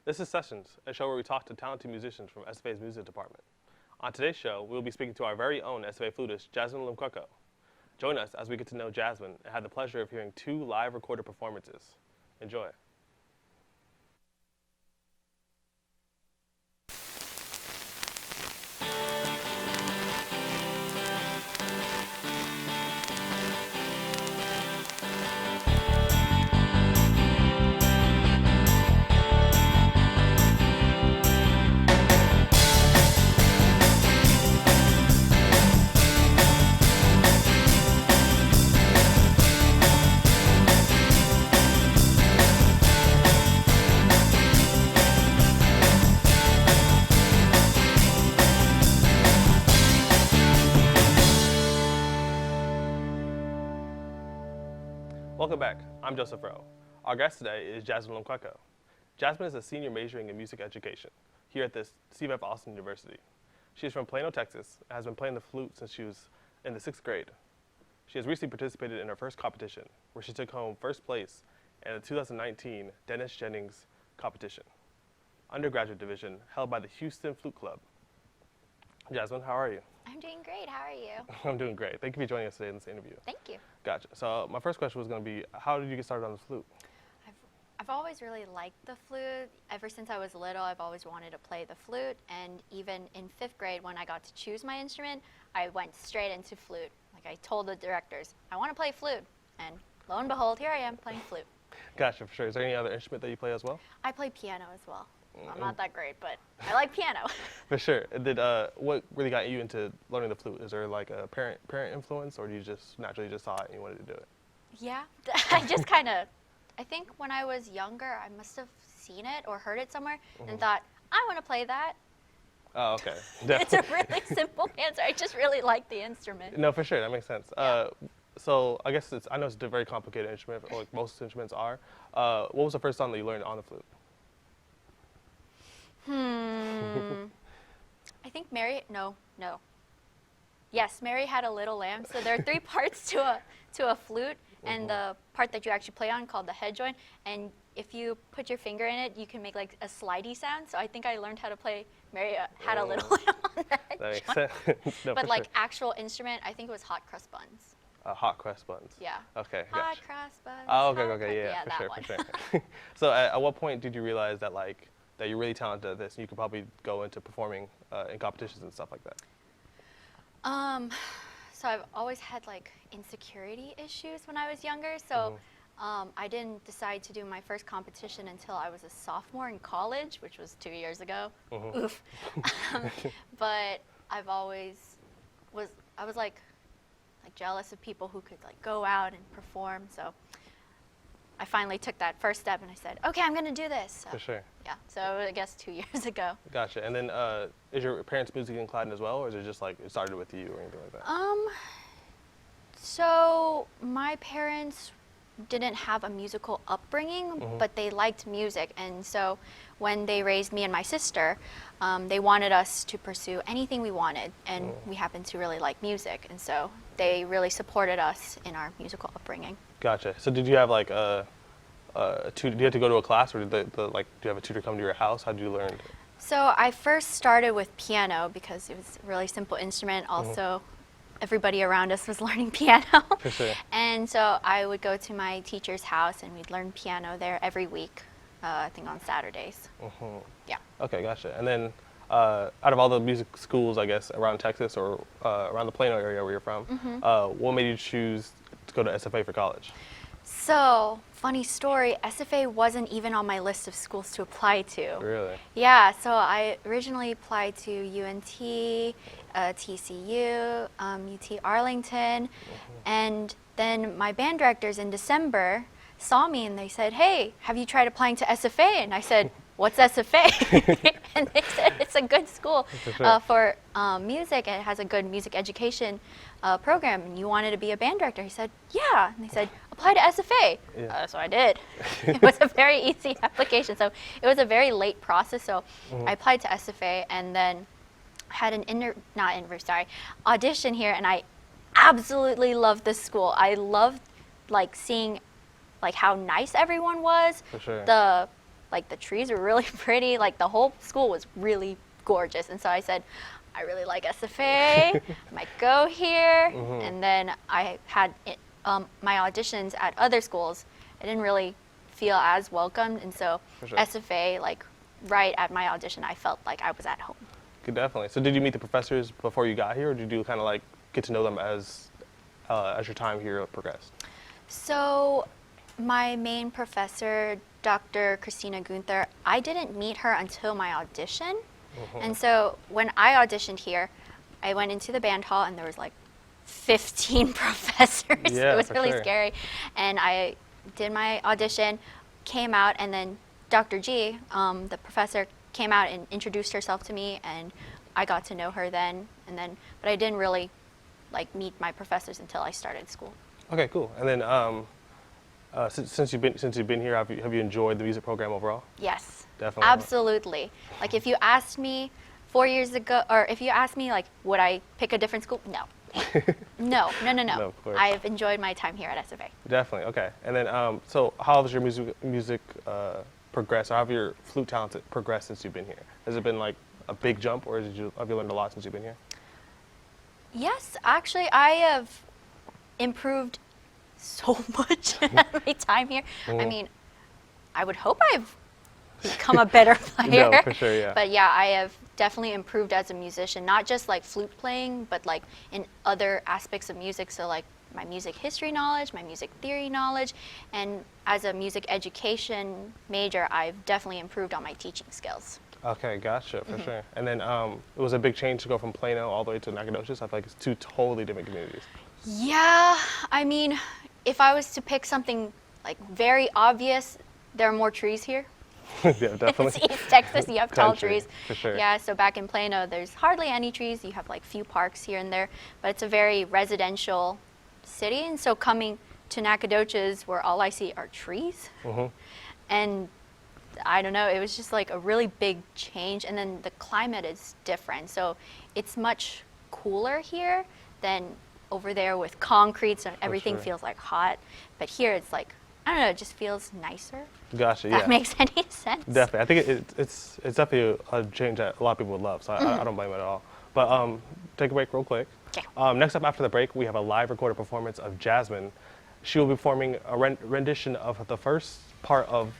This is Sessions, a show where we talk to talented musicians from SFA's music department. On today's show, we will be speaking to our very own SFA flutist, Jasmine Limkweko. Join us as we get to know Jasmine and have the pleasure of hearing 2 live recorded performances. Enjoy. Welcome back. I'm Joseph Rowe. Our guest today is Jasmine Limkweko. Jasmine is a senior majoring in music education here at the CVF Austin University. She is from Plano, Texas, and has been playing the flute since she was in the 6th grade. She has recently participated in her first competition, where she took home first place in the 2019 Dennis Jennings competition, undergraduate division held by the Houston Flute Club. Jasmine, how are you? I'm doing great. How are you? I'm doing great. Thank you for joining us today in this interview. Thank you. Gotcha. So my first question was going to be, how did you get started on the flute? I've always really liked the flute. Ever since I was little, I've always wanted to play the flute. And even in 5th grade, when I got to choose my instrument, I went straight into flute. Like I told the directors, I want to play flute. And lo and behold, here I am playing flute. Gotcha, for sure. Is there any other instrument that you play as well? I play piano as well. I'm not that great, but I like piano. For sure. Did what really got you into learning the flute? Is there like a parent influence, or do you just naturally just saw it and you wanted to do it? Yeah, I just kind of, I think when I was younger, I must have seen it or heard it somewhere and thought, I want to play that. Oh, okay. It's a really simple answer. I just really like the instrument. No, for sure. That makes sense. Yeah. So I guess I know it's a very complicated instrument, like most instruments are. What was the first song that you learned on the flute? I think no. Yes, Mary Had a Little Lamb. So there are 3 parts to a flute, and the part that you actually play on called the head joint. And if you put your finger in it, you can make like a slidey sound. So I think I learned how to play Mary Had a Little Lamb on the head That makes joint. sense. No, But for like sure. actual instrument, I think it was hot crust buns. Hot crust buns. Yeah. Okay. Hot Gotcha. crust buns. Oh, hot okay, crust- yeah, that for one. sure, for sure. So at what point did you realize that that you're really talented at this and you could probably go into performing in competitions and stuff like that? So I've always had like insecurity issues when I was younger. So I didn't decide to do my first competition until I was a sophomore in college, which was 2 years ago. Oof. But I've always I was like jealous of people who could like go out and perform. So I finally took that first step and I said, okay, I'm gonna do this. So, For sure. yeah, so I guess 2 years ago. Gotcha. And then is your parents' music inclined as well, or is it just like it started with you or anything like that? So my parents didn't have a musical upbringing, but they liked music. And so when they raised me and my sister, they wanted us to pursue anything we wanted. And we happened to really like music. And so they really supported us in our musical upbringing. Gotcha. So did you have like a tutor? Do you have to go to a class, or do you have a tutor come to your house? How did you learn? So I first started with piano because it was a really simple instrument. Also, everybody around us was learning piano. For sure. And so I would go to my teacher's house and we'd learn piano there every week, I think on Saturdays. Yeah. Okay, gotcha. And then out of all the music schools, I guess, around Texas or around the Plano area where you're from, what made you choose to go to SFA for college? So, funny story, SFA wasn't even on my list of schools to apply to. Really? Yeah, so I originally applied to UNT, TCU, UT Arlington, and then my band directors in December saw me and they said, hey, have you tried applying to SFA? And I said, what's SFA? And they said it's a good school for music, and it has a good music education program, and you wanted to be a band director. He said, yeah. And they said, apply to SFA. So I did. It was a very easy application. So it was a very late process. So I applied to SFA and then had an audition here, and I absolutely loved this school. I loved like seeing like how nice everyone was. For sure. The like the trees were really pretty. Like the whole school was really gorgeous. And so I said, I really like SFA. I might go here. And then I had my auditions at other schools. I didn't really feel as welcomed. And so For sure. SFA, like right at my audition, I felt like I was at home. Good, definitely. So did you meet the professors before you got here, or did you kind of like get to know them as your time here progressed? So my main professor, Dr. Christina Gunther, I didn't meet her until my audition. And so when I auditioned here, I went into the band hall and there was like 15 professors. Yeah, It was for really sure. scary. And I did my audition, came out, and then Dr. G, the professor, came out and introduced herself to me, and I got to know her then. But I didn't really like meet my professors until I started school. Okay, cool. And then since you've been here, have you enjoyed the music program overall? Yes. Definitely. Absolutely. Like if you asked me 4 years ago, or if you asked me like, would I pick a different school? No. No. No, of course. I've enjoyed my time here at SFA. Definitely. Okay. And then so how has your music progressed? Or how have your flute talents progressed since you've been here? Has it been like a big jump, or have you learned a lot since you've been here? Yes, actually, I have improved so much in my time here. I mean, I would hope I've become a better player. No, for sure, yeah. But yeah, I have definitely improved as a musician, not just like flute playing, but like in other aspects of music. So like my music history knowledge, my music theory knowledge, and as a music education major, I've definitely improved on my teaching skills. Okay, gotcha, for sure. And then it was a big change to go from Plano all the way to Nacogdoches. I feel like it's two totally different communities. Yeah, I mean, if I was to pick something like very obvious, there are more trees here. Yeah, It's definitely. East Texas, you have tall Country, trees. for sure. Yeah, so back in Plano, there's hardly any trees. You have like few parks here and there, but it's a very residential city. And so coming to Nacogdoches, where all I see are trees, and I don't know, it was just like a really big change. And then the climate is different. So it's much cooler here than over there with concrete, so everything sure. feels like hot. But here it's like, I don't know, it just feels nicer. Gotcha, If yeah. that makes any sense. Definitely. I think it's definitely a change that a lot of people would love, so I don't blame it at all. But take a break real quick. Okay. Next up after the break, we have a live recorded performance of Jasmine. She will be performing a rendition of the first part of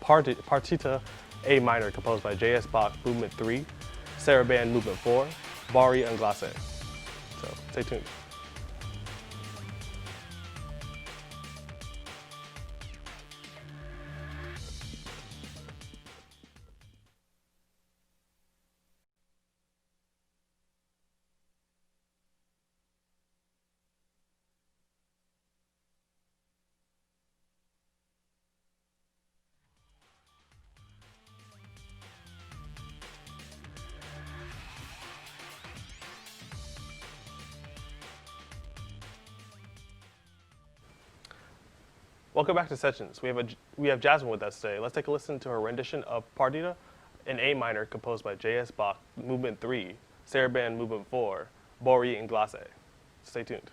Partita A minor, composed by J.S. Bach, Movement 3, Sarabande, Movement 4, Bari and Glace. So stay tuned. Welcome back to Sessions. We have Jasmine with us today. Let's take a listen to her rendition of Partita in A minor, composed by J.S. Bach, Movement 3, Sarabande, Movement 4, Bori and Glace. Stay tuned.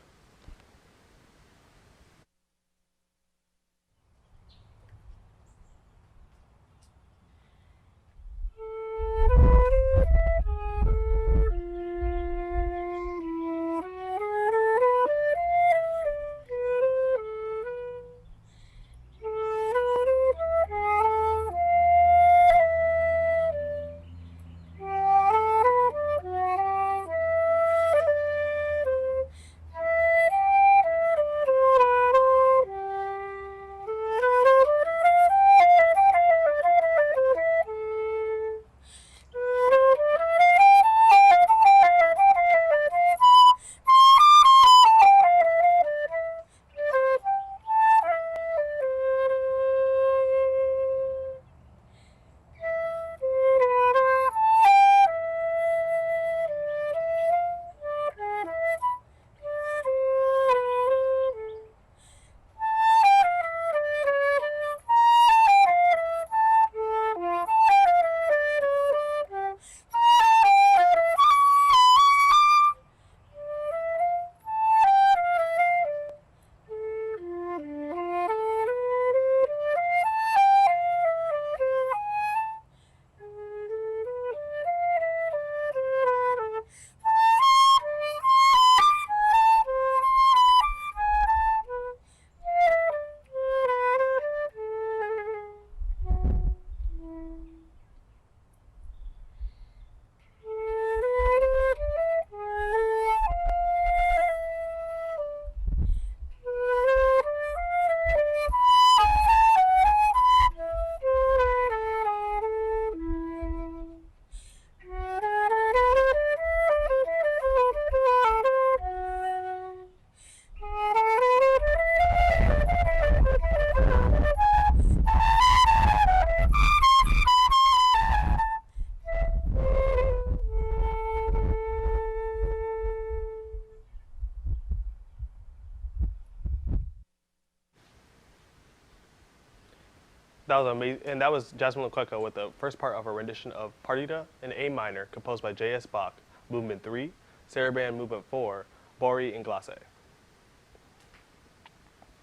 That was amazing, and that was Jasmine Lequeco with the first part of a rendition of Partita in A minor, composed by J.S. Bach, Movement 3, Sarabande Movement 4, Bori and Glace.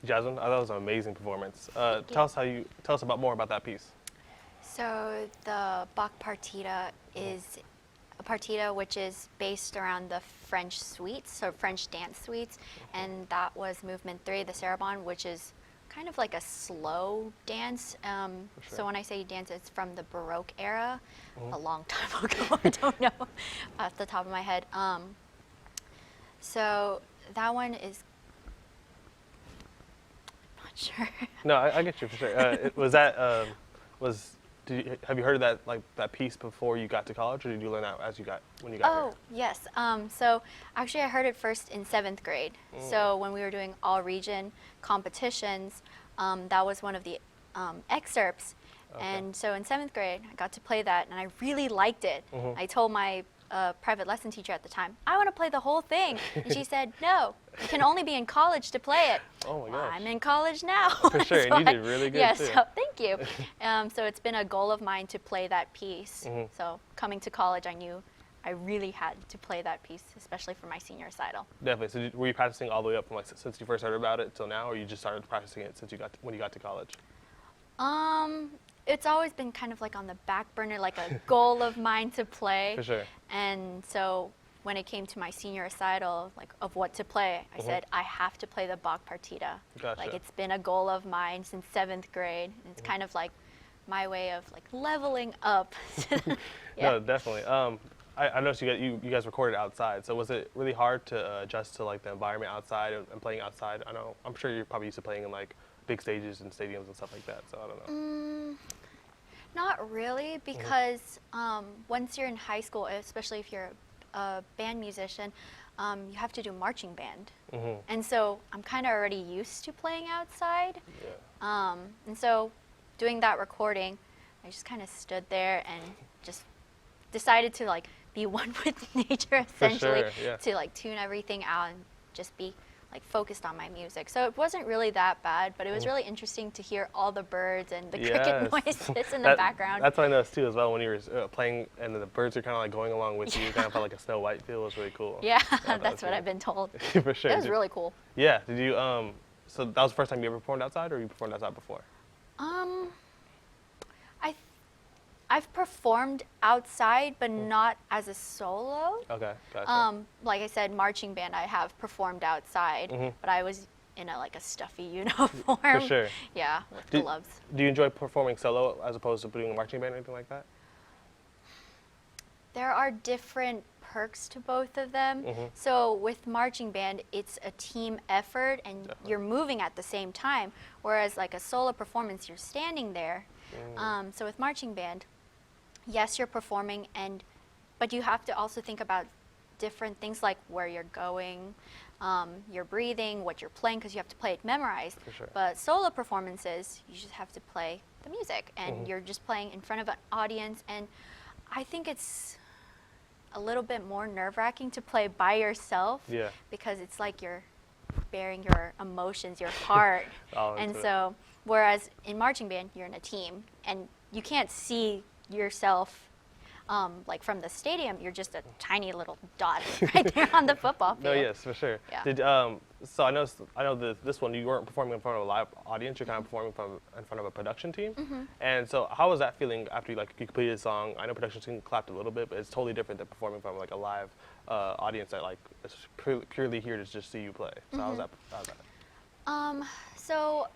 Jasmine, I thought it was an amazing performance. Thank Tell you. us about more about that piece. So the Bach partita is a partita which is based around the French suites, so French dance suites, and that was Movement 3, the Sarabande, which is kind of like a slow dance. sure. So when I say dance, it's from the Baroque era, a long time ago. I don't know off the top of my head. So that one is, I'm not sure. No, I get you for sure. Have you heard of that piece before you got to college, or did you learn that when you got Oh, yes. So actually I heard it first in 7th grade. So when we were doing all region competitions, that was one of the excerpts. Okay. And so in 7th grade, I got to play that and I really liked it. I told my private lesson teacher at the time, I want to play the whole thing. And she said, no, you can only be in college to play it. Oh my Well, gosh. I'm in college now. For sure, and you did really good yes, too. so thank you. So it's been a goal of mine to play that piece. So coming to college, I knew I really had to play that piece, especially for my senior recital. Definitely. So were you practicing all the way up from since you first heard about it till now, or you just started practicing it when you got to college? It's always been kind of like on the back burner, like a goal of mine to play. For sure. And so when it came to my senior recital, like of what to play, I said I have to play the Bach partita. Gotcha. Like it's been a goal of mine since 7th grade. And it's kind of like my way of like leveling up. No, definitely. I noticed you guys recorded outside. So was it really hard to adjust to like the environment outside and playing outside? I'm sure you're probably used to playing in like big stages and stadiums and stuff like that. So I don't know. Not really, because once you're in high school, especially if you're a band musician, you have to do marching band. And so I'm kind of already used to playing outside. Yeah. And so doing that recording, I just kind of stood there and just decided to like be one with nature, essentially, yeah. to like tune everything out and just be like focused on my music. So it wasn't really that bad, but it was really interesting to hear all the birds and the cricket noises in the background. That's what I noticed too as well when you were playing and the birds are kind of like going along with you. You kind of felt like a Snow White feel. It was really cool. Yeah, that that's was what cool. I've been told. For sure. It was really cool. Yeah. Did you so that was the first time you ever performed outside, or you performed outside before? I've performed outside, but not as a solo. Okay, gotcha. Like I said, marching band, I have performed outside, but I was in a stuffy uniform. For sure. Yeah, with gloves. Do you enjoy performing solo as opposed to doing a marching band or anything like that? There are different perks to both of them. So with marching band, it's a team effort and you're moving at the same time, whereas like a solo performance, you're standing there. So with marching band, yes, you're performing, but you have to also think about different things like where you're going, your breathing, what you're playing, because you have to play it memorized. For sure. But solo performances, you just have to play the music, and you're just playing in front of an audience. And I think it's a little bit more nerve-wracking to play by yourself, Yeah. because it's like you're bearing your emotions, your heart. All And into it. so, whereas in marching band, you're in a team, and you can't see yourself like from the stadium. You're just a tiny little dot right there on the football field. No, yes, for sure. Yeah. Did so I know this one you weren't performing in front of a live audience. You're kind of performing in front of a production team. And so how was that feeling after you completed a song? I know production team clapped a little bit, but it's totally different than performing from like a live audience that like is purely here to just see you play. So how was that? So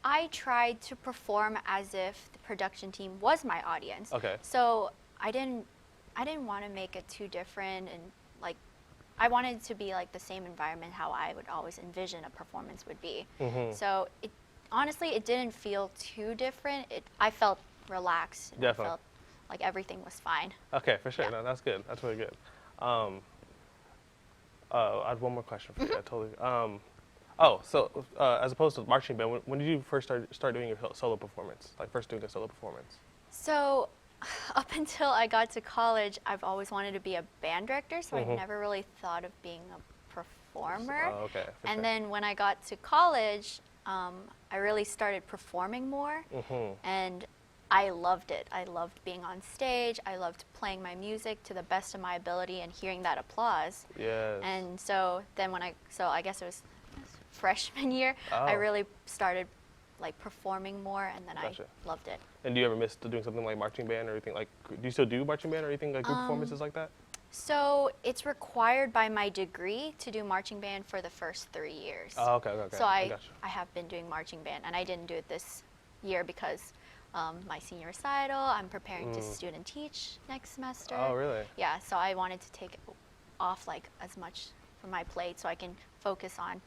I tried to perform as if the production team was my audience. Okay. So I didn't want to make it too different, and like I wanted it to be like the same environment how I would always envision a performance would be. So honestly it didn't feel too different. I felt relaxed. And Definitely. I felt like everything was fine. Okay, for sure. Yeah. No, that's good. That's really good. I had one more question for you. I totally. So as opposed to marching band, when did you first start doing your solo performance? Like first doing a solo performance? So up until I got to college, I've always wanted to be a band director, so I never really thought of being a performer. Oh, okay. For And sure. then when I got to college, I really started performing more, and I loved it. I loved being on stage. I loved playing my music to the best of my ability and hearing that applause. Yes. And so then so I guess it was freshman year, I Oh. really started like performing more, and then Gotcha. I loved it. And do you ever miss doing something like marching band or anything like? Do you still do marching band or anything like group performances like that? So it's required by my degree to do marching band for the first 3 years. Oh, okay, okay. So I gotcha. I have been doing marching band, and I didn't do it this year because my senior recital, I'm preparing to student teach next semester. Oh, really? Yeah, so I wanted to take off like as much from my plate so I can focus on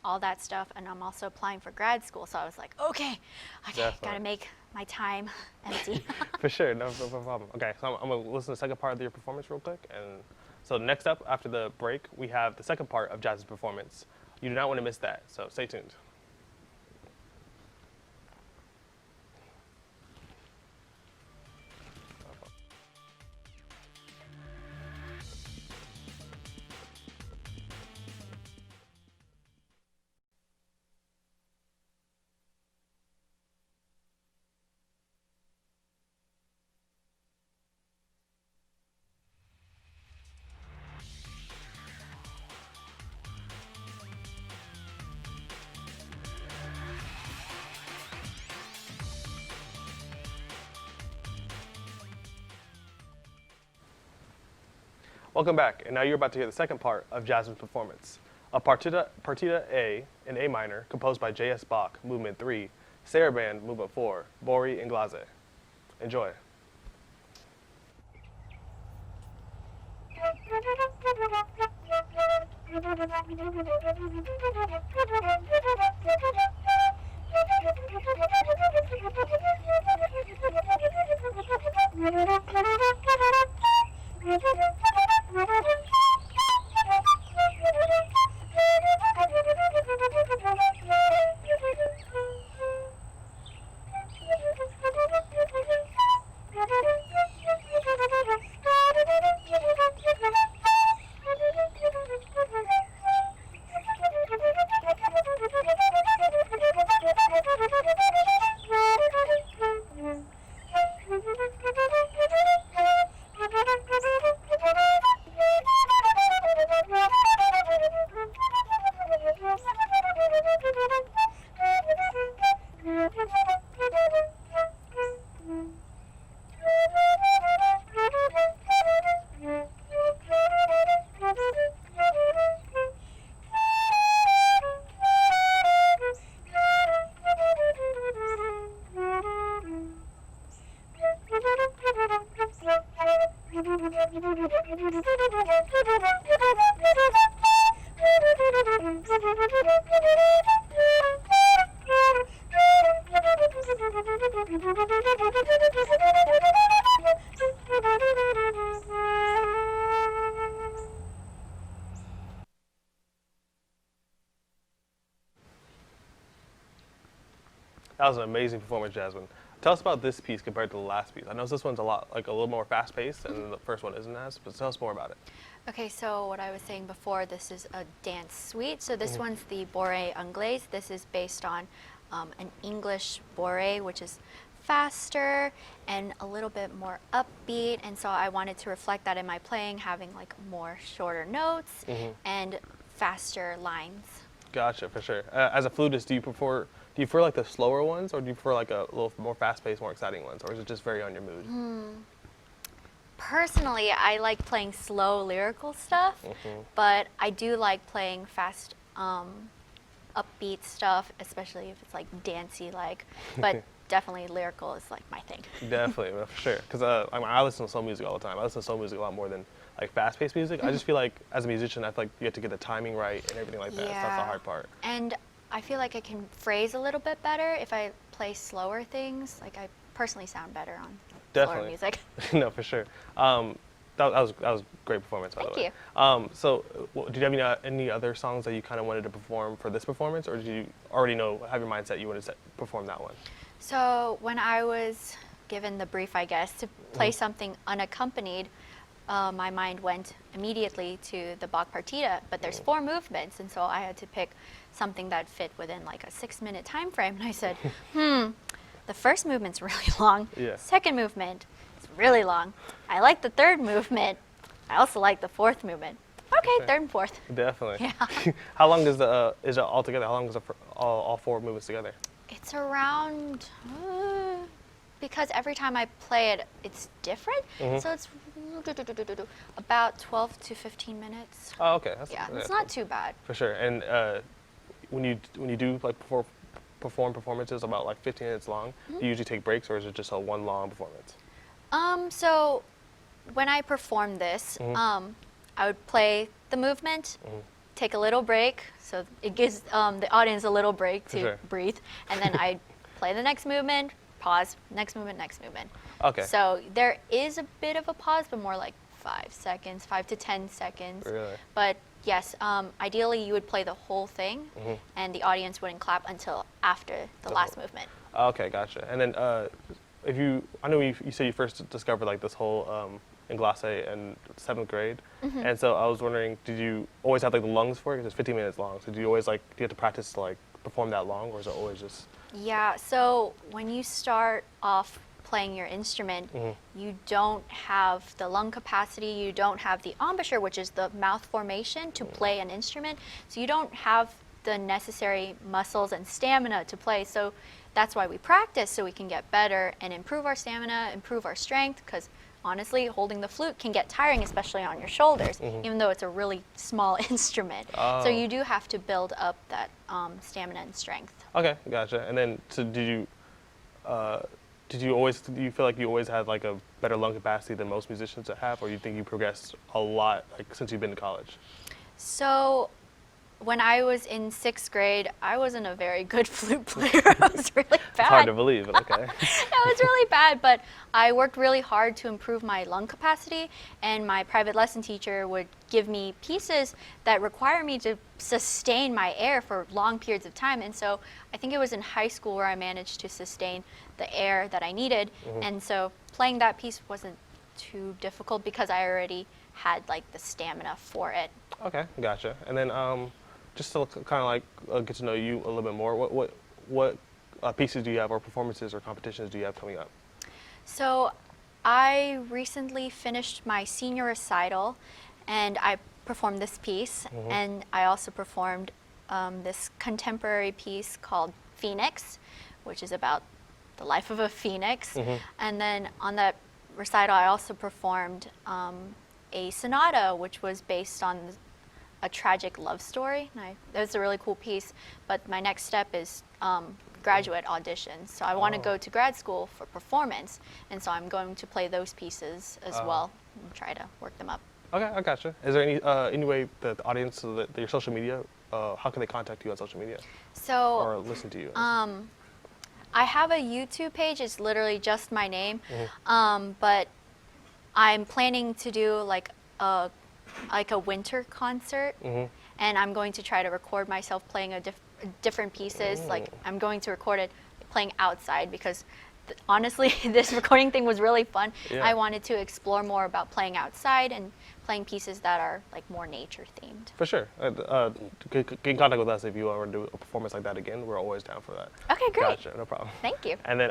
all that stuff. And I'm also applying for grad school, so I was like, okay, gotta Definitely. make my time empty. For sure, no problem. Okay, so I'm gonna listen to the second part of your performance real quick, and so next up after the break, we have the second part of Jasmine's performance. You do not want to miss that, so stay tuned. Welcome back, and now you're about to hear the second part of Jasmine's performance. A partita A in A minor, composed by J.S. Bach, Movement 3, Saraband, Movement 4, Bori and Glaze. Enjoy. That was an amazing performance, Jasmine. Tell us about this piece compared to the last piece. I know this one's a little more fast-paced, and the first one isn't as. But tell us more about it. Okay, so what I was saying before, this is a dance suite. So this one's the Bourrée Anglaise. This is based on an English bourrée, which is faster and a little bit more upbeat. And so I wanted to reflect that in my playing, having like more shorter notes and faster lines. Gotcha, for sure. As a flutist, do you prefer like the slower ones, or do you prefer like a little more fast-paced, more exciting ones, or is it just very on your mood? Personally, I like playing slow lyrical stuff, but I do like playing fast, upbeat stuff, especially if it's like dancey like. But definitely lyrical is like my thing. Definitely, for sure. Because I listen to soul music all the time. I listen to soul music a lot more than like fast-paced music. I just feel like as a musician, I feel like you have to get the timing right and everything like that. So that's the hard part. And I feel like I can phrase a little bit better if I play slower things. Like I personally sound better on slower music. No, for sure. That was a great performance, by the way. Thank you. So, did you have any other songs that you kind of wanted to perform for this performance, or did you already have your mindset you wanted to perform that one? So when I was given the brief, I guess, to play something unaccompanied, my mind went immediately to the Bach Partita, but there's 4 movements, and so I had to pick something that fit within like a 6-minute time frame. And I said, the first movement's really long. Yeah. Second movement is really long. I like the third movement. I also like the fourth movement. Okay, third and fourth. Definitely. Yeah. How long is it all together? How long is all 4 movements together? It's around, because every time I play it, it's different. So it's about 12 to 15 minutes. Oh, okay. That's, Yeah, it's that's not too bad. For sure. And when you do like perform performances about like 15 minutes long, do you usually take breaks, or is it just a one long performance? So when I perform this, I would play the movement, take a little break, so it gives the audience a little break to sure. breathe, and then I play the next movement, pause, next movement, next movement. Okay. So there is a bit of a pause, but more like 5 seconds, 5 to 10 seconds. Really? But yes, ideally you would play the whole thing, and the audience wouldn't clap until after the last movement. Okay, gotcha. And then I know you said you first discovered like this whole Enlace in 7th grade, and so I was wondering, did you always have like the lungs for it? Because it's 15 minutes long. So do you have to practice to like perform that long, or is it always just? Yeah, so when you start off playing your instrument, you don't have the lung capacity, you don't have the embouchure, which is the mouth formation to play an instrument, so you don't have the necessary muscles and stamina to play. So that's why we practice, so we can get better and improve our stamina, improve our strength, because honestly, holding the flute can get tiring, especially on your shoulders, even though it's a really small instrument. Oh. So you do have to build up that stamina and strength. Okay, gotcha. And then, so do you feel like you always had like a better lung capacity than most musicians that have, or you think you progressed a lot like since you've been to college? So when I was in 6th grade, I wasn't a very good flute player. I was really bad. It's hard to believe, but okay. That was really bad, but I worked really hard to improve my lung capacity, and my private lesson teacher would give me pieces that require me to sustain my air for long periods of time. And so I think it was in high school where I managed to sustain the air that I needed. And so playing that piece wasn't too difficult because I already had like the stamina for it. Okay, gotcha. And then just to kind of like get to know you a little bit more, what pieces do you have, or performances or competitions do you have coming up? So I recently finished my senior recital, and I performed this piece, and I also performed this contemporary piece called Phoenix, which is about the life of a phoenix. And then on that recital, I also performed a sonata, which was based on a tragic love story. And that was a really cool piece, but my next step is graduate auditions. So I want to go to grad school for performance, and so I'm going to play those pieces as well and try to work them up. Okay, I gotcha. Is there any way that the audience, so that your social media, how can they contact you on social media? So Or listen to you? I have a YouTube page. It's literally just my name, but I'm planning to do like a winter concert, and I'm going to try to record myself playing different pieces. Like I'm going to record it playing outside because honestly, this recording thing was really fun. Yeah. I wanted to explore more about playing outside and playing pieces that are like more nature themed. For sure. Get in contact with us if you want to do a performance like that again. We're always down for that. Okay, great. Gotcha, no problem. Thank you. And then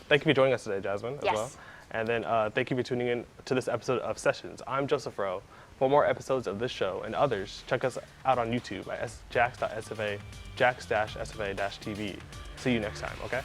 thank you for joining us today, Jasmine, as Yes. well. And then thank you for tuning in to this episode of Sessions. I'm Joseph Rowe. For more episodes of this show and others, check us out on YouTube at jax.sfa, jax-sfa-tv. See you next time, okay?